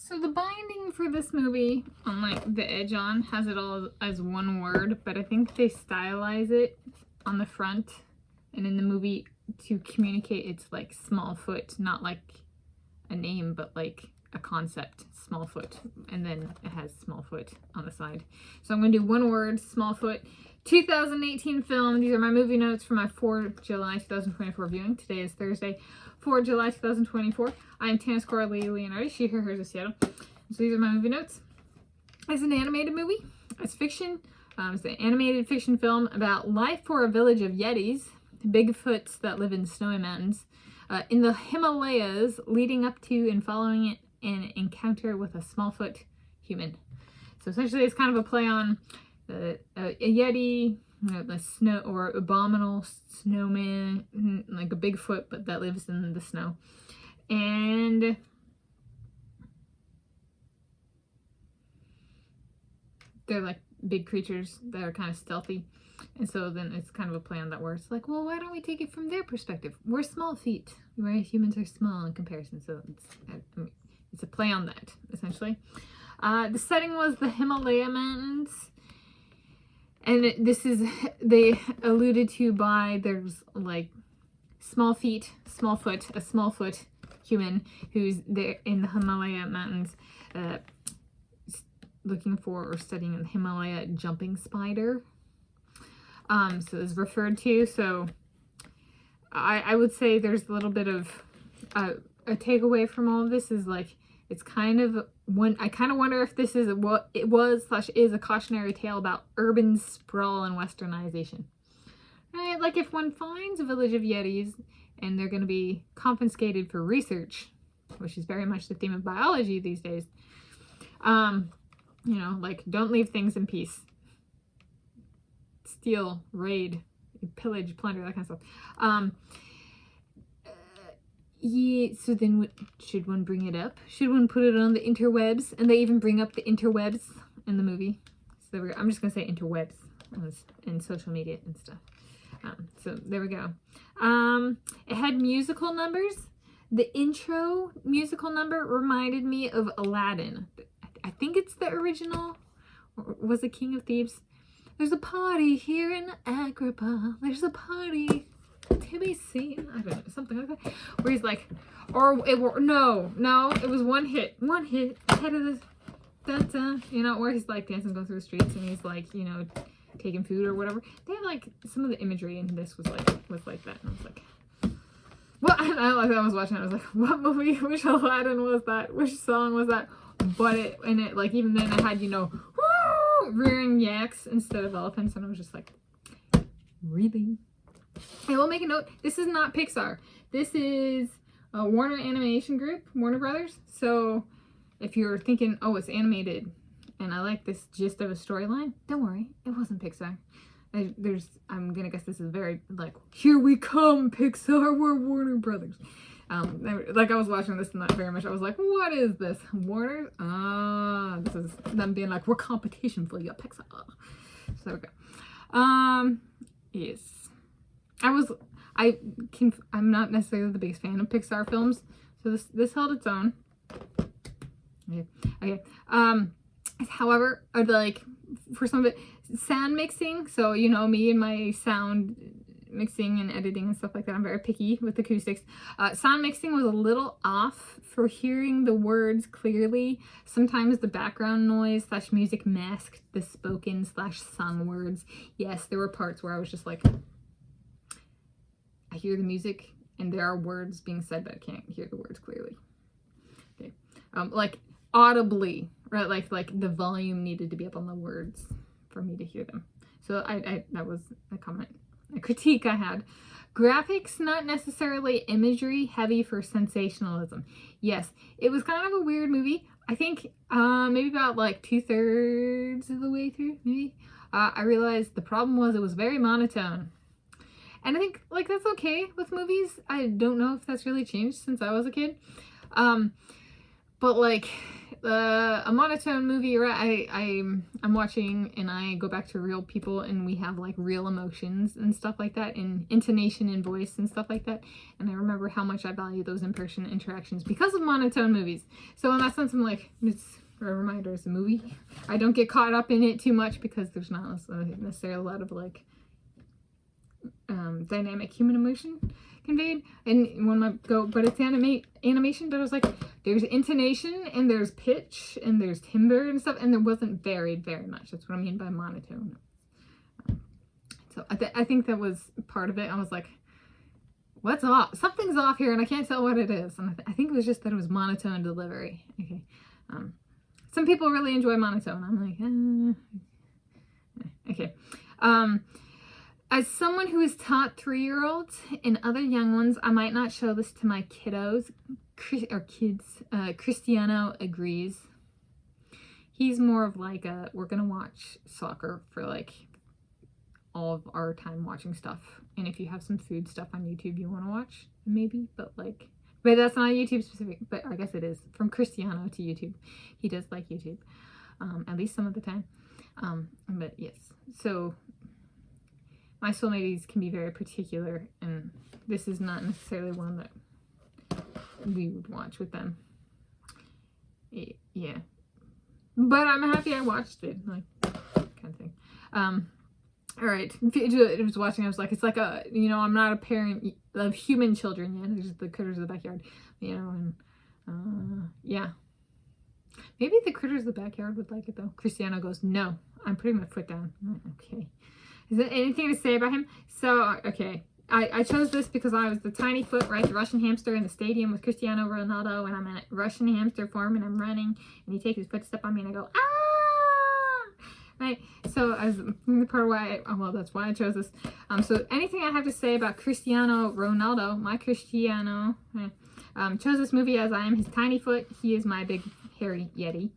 So the binding for this movie, on like the edge on, has it all as one word, but I think they stylize it on the front and in the movie to communicate it's like Smallfoot, not like a name, but like a concept, Smallfoot, and then it has Smallfoot on the side. So I'm going to do one word, Smallfoot. 2018 film. These are my movie notes for my 4 July 2024 viewing. Today is Thursday, 4 July 2024. I am Tanis Coralee Leonhardi. She, her, hers of Seattle. So these are my movie notes. It's an animated movie. It's fiction. It's an animated fiction film about life for a village of Yetis, Bigfoots that live in snowy mountains, in the Himalayas, leading up to and following an encounter with a Smallfoot human. So essentially it's kind of a play on a Yeti, the snow, or abominable snowman, like a Bigfoot, but that lives in the snow. And they're like big creatures that are kind of stealthy. And so then it's kind of a play on that where it's like, well, why don't we take it from their perspective? We're small feet, right? Humans are small in comparison. So it's a play on that, essentially. The setting was the Himalaya mountains. And this is, they alluded to by, there's like small feet, Smallfoot, a Smallfoot human who's there in the Himalaya mountains looking for or studying the Himalaya jumping spider. So it's referred to. So I would say there's a little bit of a takeaway from all of this is like, it's kind of one, I kind of wonder if this is what it was / is a cautionary tale about urban sprawl and westernization. Right? Like if one finds a village of Yetis and they're going to be confiscated for research, which is very much the theme of biology these days, you know, like don't leave things in peace. Steal, raid, pillage, plunder, that kind of stuff. Yeah, so then should one bring it up? Should one put it on the interwebs? And they even bring up the interwebs in the movie. So I'm just going to say interwebs and social media and stuff. So there we go. It had musical numbers. The intro musical number reminded me of Aladdin. I think it's the original. Or was it King of Thieves? There's a party here in Agrabah. There's a party to be seen. I don't know, something like that. Where he's like, no, it was one hit ahead of the, you know, where he's like dancing, going through the streets, and he's like, you know, taking food or whatever. They have like some of the imagery in this was like that, and I was like, what? And I was watching it, I was like, what movie? Which Aladdin was that? Which song was that? But it like even then it had, you know, rearing yaks instead of elephants, and I was just like, really? I will make a note, this is not Pixar. This is a Warner Animation Group, Warner Brothers. So if you're thinking, oh, it's animated and I like this gist of a storyline, don't worry, it wasn't Pixar. I'm gonna guess this is very like, here we come, Pixar, we're Warner Brothers. Like I was watching this and not very much. I was like, what is this? Warner? This is them being like, we're competition for you, Pixar. So there we go. Yes. I'm not necessarily the biggest fan of Pixar films. So this held its own. Okay. However, I'd like, for some of it, sound mixing. So, you know, me and my sound mixing and editing and stuff like that, I'm very picky with acoustics. Sound mixing was a little off for hearing the words clearly. Sometimes the background noise / music masked the spoken / sung words. Yes, there were parts where I was just like, I hear the music and there are words being said, but I can't hear the words clearly. Okay. Like audibly, right? Like the volume needed to be up on the words for me to hear them. So that was a comment, a critique I had. Graphics, not necessarily imagery, heavy for sensationalism. Yes, it was kind of a weird movie. I think maybe about like 2/3 of the way through, maybe. I realized the problem was it was very monotone. And I think like that's okay with movies. I don't know if that's really changed since I was a kid. But like a monotone movie, right? I'm watching and I go back to real people and we have like real emotions and stuff like that, and intonation and voice and stuff like that. And I remember how much I value those in-person interactions because of monotone movies. So in that sense, I'm like, it's a reminder, it's a movie. I don't get caught up in it too much because there's not necessarily a lot of like dynamic human emotion conveyed. And when I go, but it's animation, but I was like, there's intonation and there's pitch and there's timbre and stuff, and there wasn't varied very much. That's what I mean by monotone. So I think that was part of it. I was like, what's off? Something's off here and I can't tell what it is. And I think it was just that it was monotone delivery. Okay. Some people really enjoy monotone. I'm like, okay. As someone who has taught 3-year-olds and other young ones, I might not show this to my kiddos or kids. Cristiano agrees. He's more of like we're gonna watch soccer for like all of our time watching stuff. And if you have some food stuff on YouTube you want to watch, maybe, but that's not YouTube specific, but I guess it is. From Cristiano to YouTube. He does like YouTube, at least some of the time. But yes, so my soulmates can be very particular, and this is not necessarily one that we would watch with them. Yeah. But I'm happy I watched it, like, kind of thing. Alright, I was watching, I was like, it's like I'm not a parent of human children yet, there's the critters of the backyard, and, yeah. Maybe the critters of the backyard would like it, though. Cristiano goes, no, I'm putting my foot down. Okay. Is there anything to say about him? So, okay. I chose this because I was the tiny foot, right? The Russian hamster in the stadium with Cristiano Ronaldo, and I'm in a Russian hamster form, and I'm running, and he takes his footstep on me, and I go, ah! Right? So, as the part why that's why I chose this. So, anything I have to say about Cristiano Ronaldo, my Cristiano, chose this movie as I am his tiny foot. He is my big, hairy Yeti.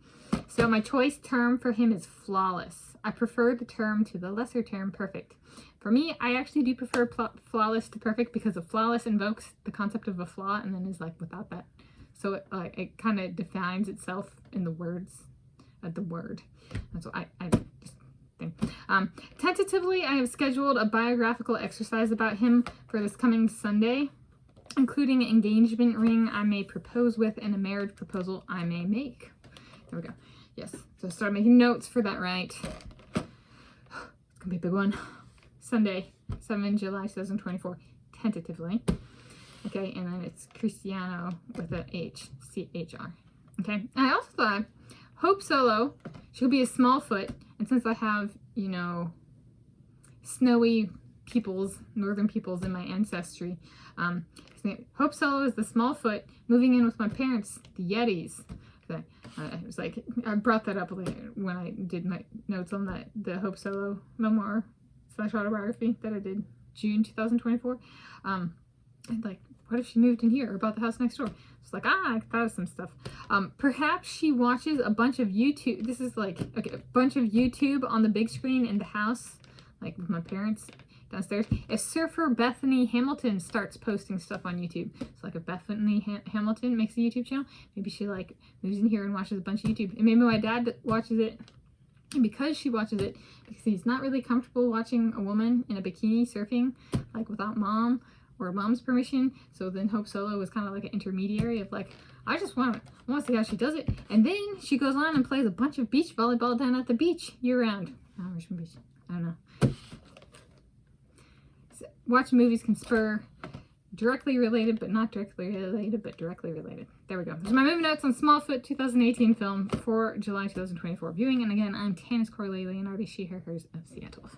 So, my choice term for him is flawless. I prefer the term to the lesser term perfect. For me, I actually do prefer flawless to perfect because a flawless invokes the concept of a flaw and then is like without that. So it kind of defines itself in the words of the word. That's what I just think. Tentatively, I have scheduled a biographical exercise about him for this coming Sunday, including an engagement ring I may propose with and a marriage proposal I may make. There we go. Yes, so start making notes for that, right? It's gonna be a big one. Sunday, 7 July 2024, tentatively. Okay, and then it's Cristiano with a H, C-H-R. Okay, and I also thought Hope Solo, she'll be a Smallfoot, and since I have, snowy peoples, northern peoples in my ancestry, Hope Solo is the Smallfoot moving in with my parents, the Yetis. It was like, I brought that up when I did my notes on the Hope Solo memoir / autobiography that I did June 2024. And like, what if she moved in here or bought the house next door? It's like, I thought of some stuff. Perhaps she watches a bunch of YouTube. This is like, okay, a bunch of YouTube on the big screen in the house, like with my parents downstairs. If surfer Bethany Hamilton starts posting stuff on YouTube, so like if Bethany Hamilton makes a YouTube channel, maybe she like moves in here and watches a bunch of YouTube. And maybe my dad watches it, and because she watches it, because he's not really comfortable watching a woman in a bikini surfing, like without mom or mom's permission. So then Hope Solo was kind of like an intermediary of like, I just want to see how she does it. And then she goes on and plays a bunch of beach volleyball down at the beach year round. Richmond Beach. I don't know. Watching movies can spur directly related, but not directly related, but directly related. There we go. There's my movie notes on Smallfoot 2018 film for July 2024 viewing. And again, I'm Tanis Coralee Leonhardi, she, her, hers of Seattle.